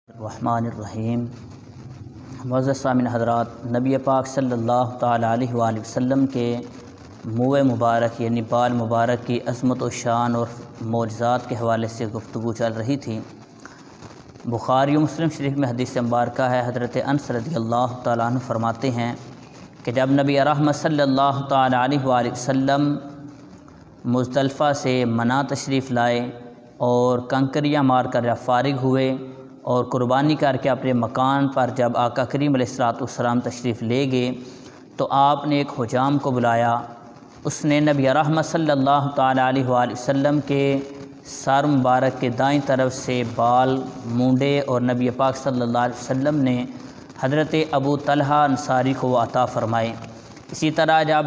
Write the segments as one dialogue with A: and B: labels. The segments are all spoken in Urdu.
A: الرحمن الرحیم۔ معزز سامعین حضرات، نبی پاک صلی اللہ تعالیٰ علیہ وآلہ وسلم کے منہ مبارک یعنی بال مبارک کی عظمت و شان اور معجزات کے حوالے سے گفتگو چل رہی تھی۔ بخاری و مسلم شریف میں حدیث مبارکہ ہے، حضرت انس رضی اللہ تعالیٰ عنہ فرماتے ہیں کہ جب نبی رحمت صلی اللہ تعالیٰ علیہ وآلہ وسلم مزدلفہ سے منی تشریف لائے اور کنکریاں مار کر جب فارغ ہوئے اور قربانی کر کے اپنے مکان پر جب آقا کریم علیہ السلام تشریف لے گئے تو آپ نے ایک حجام کو بلایا۔ اس نے نبی رحمت صلی اللہ تعالیٰ علیہ وآلہ وسلم کے سر مبارک کے دائیں طرف سے بال مونڈے اور نبی پاک صلی اللہ علیہ وسلم نے حضرت ابو طلحہ انصاری کو وہ عطا فرمائے۔ اسی طرح جب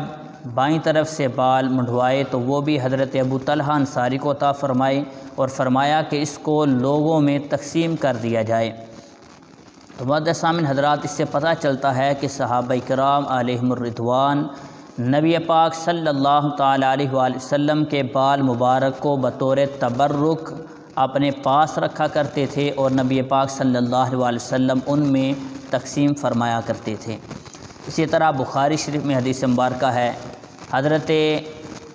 A: بائیں طرف سے بال منڈوائے تو وہ بھی حضرت ابو طلحہ انصاری کو عطا فرمائے اور فرمایا کہ اس کو لوگوں میں تقسیم کر دیا جائے۔ تو معزز سامعین حضرات، اس سے پتہ چلتا ہے کہ صحابہ کرام علیہم الرضوان نبی پاک صلی اللہ تعالیٰ علیہ وآلہ وسلم کے بال مبارک کو بطور تبرک اپنے پاس رکھا کرتے تھے اور نبی پاک صلی اللہ علیہ وآلہ وسلم ان میں تقسیم فرمایا کرتے تھے۔ اسی طرح بخاری شریف میں حدیث مبارکہ ہے، حضرت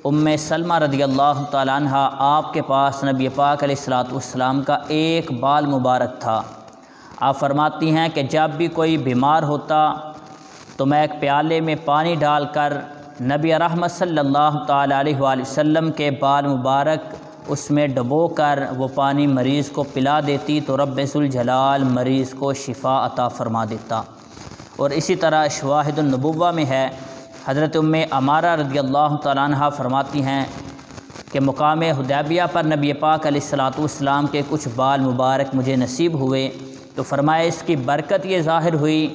A: ام سلمہ رضی اللہ تعالیٰ عنہ آپ کے پاس نبی پاک علیہ السلام کا ایک بال مبارک تھا۔ آپ فرماتی ہیں کہ جب بھی کوئی بیمار ہوتا تو میں ایک پیالے میں پانی ڈال کر نبی رحمت صلی اللہ تعالیٰ علیہ وآلہ وسلم کے بال مبارک اس میں ڈبو کر وہ پانی مریض کو پلا دیتی تو رب ذوالجلال مریض کو شفا عطا فرما دیتا۔ اور اسی طرح شواہد النبوہ میں ہے، حضرت ام عمارہ رضی اللہ تعالیٰ عنہ فرماتی ہیں کہ مقام حدیبیہ پر نبی پاک علیہ السلام کے کچھ بال مبارک مجھے نصیب ہوئے تو فرمایا اس کی برکت یہ ظاہر ہوئی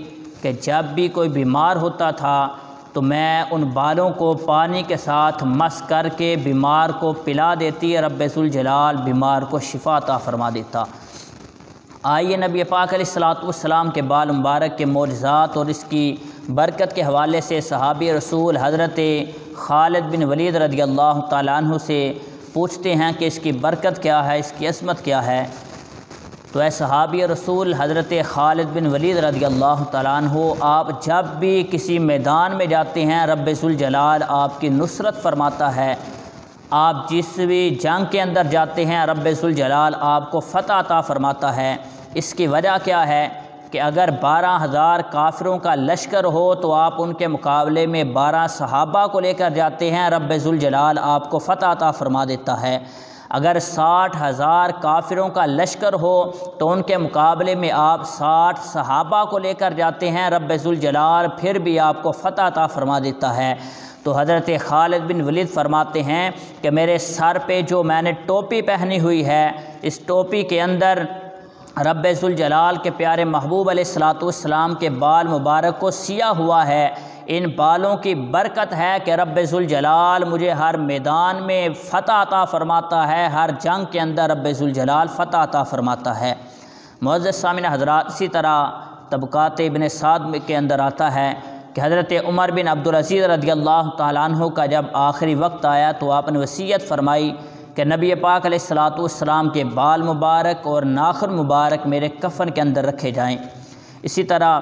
A: کہ جب بھی کوئی بیمار ہوتا تھا تو میں ان بالوں کو پانی کے ساتھ مس کر کے بیمار کو پلا دیتی، رب ذوالجلال بیمار کو شفا عطا فرما دیتا۔ آئیے نبی پاک علیہ السلام کے بال مبارک کے معجزات اور اس کی برکت کے حوالے سے صحابی رسول حضرت خالد بن ولید رضی اللہ تعالیٰ عنہ سے پوچھتے ہیں کہ اس کی برکت کیا ہے، اس کی عظمت کیا ہے۔ تو اے صحابی رسول حضرت خالد بن ولید رضی اللہ تعالیٰ عنہ، آپ جب بھی کسی میدان میں جاتے ہیں رب ذوالجلال آپ کی نصرت فرماتا ہے۔ آپ جس بھی جنگ کے اندر جاتے ہیں رب ذوالجلال آپ کو فتح عطا فرماتا ہے۔ اس کی وجہ کیا ہے کہ اگر 12,000 کافروں کا لشکر ہو تو آپ ان کے مقابلے میں 12 صحابہ کو لے کر جاتے ہیں، رب ذوالجلال آپ کو فتح عطا فرما دیتا ہے۔ اگر 60,000 کافروں کا لشکر ہو تو ان کے مقابلے میں آپ 60 صحابہ کو لے کر جاتے ہیں، رب ذوالجلال پھر بھی آپ کو فتح عطا فرما دیتا ہے۔ تو حضرت خالد بن ولید فرماتے ہیں کہ میرے سر پہ جو میں نے ٹوپی پہنی ہوئی ہے، اس ٹوپی کے اندر رب ذوالجلال کے پیارے محبوب علیہ السلام کے بال مبارک کو سیا ہوا ہے۔ ان بالوں کی برکت ہے کہ رب ذوالجلال مجھے ہر میدان میں فتح عطا فرماتا ہے، ہر جنگ کے اندر رب ذوالجلال فتح عطا فرماتا ہے۔ معزز سامعین حضرات، اسی طرح طبقات ابن سعد کے اندر آتا ہے کہ حضرت عمر بن عبدالعزیز رضی اللہ تعالیٰ عنہ کا جب آخری وقت آیا تو آپ نے وصیت فرمائی کہ نبی پاک علیہ السلام کے بال مبارک اور ناخن مبارک میرے کفن کے اندر رکھے جائیں۔ اسی طرح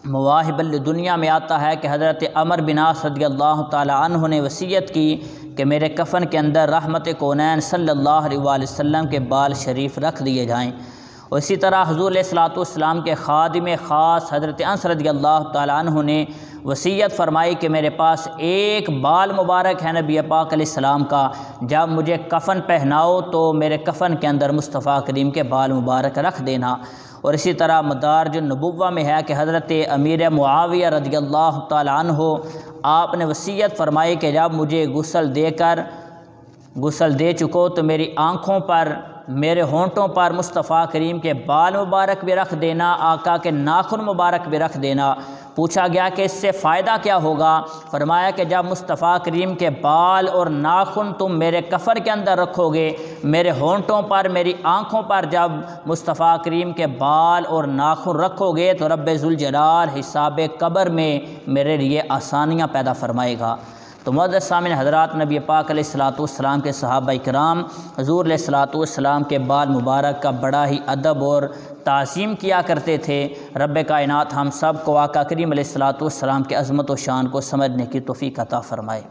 A: مواہب الدنیا میں آتا ہے کہ حضرت عمر بن عاص رضی اللہ تعالیٰ عنہ نے وصیت کی کہ میرے کفن کے اندر رحمت کونین صلی اللہ علیہ وآلہ وسلم کے بال شریف رکھ دیے جائیں۔ اور اسی طرح حضور علیہ السلام کے خادم خاص حضرت انس رضی اللہ تعالیٰ عنہ نے وصیت فرمائی کہ میرے پاس ایک بال مبارک ہے نبی پاک علیہ السلام کا، جب مجھے کفن پہناؤ تو میرے کفن کے اندر مصطفیٰ کریم کے بال مبارک رکھ دینا۔ اور اسی طرح مدارج النبوہ میں ہے کہ حضرت امیر معاویہ رضی اللہ تعالیٰ عنہ آپ نے وصیت فرمائی کہ جب مجھے غسل دے چکو تو میری آنکھوں پر، میرے ہونٹوں پر مصطفیٰ کریم کے بال مبارک بھی رکھ دینا، آقا کے ناخن مبارک بھی رکھ دینا۔ پوچھا گیا کہ اس سے فائدہ کیا ہوگا؟ فرمایا کہ جب مصطفیٰ کریم کے بال اور ناخن تم میرے کفن کے اندر رکھو گے، میرے ہونٹوں پر، میری آنکھوں پر جب مصطفیٰ کریم کے بال اور ناخن رکھو گے تو رب ذوالجلال حساب قبر میں میرے لیے آسانیاں پیدا فرمائے گا۔ تو معزز سامعین حضرات، نبی پاک علیہ السلام کے صحابہ کرام حضور علیہ السلام کے بال مبارک کا بڑا ہی ادب اور تعظیم کیا کرتے تھے۔ رب کائنات ہم سب کو آقا کریم علیہ الصلوۃ والسلام کی عظمت و شان کو سمجھنے کی توفیق عطا فرمائے۔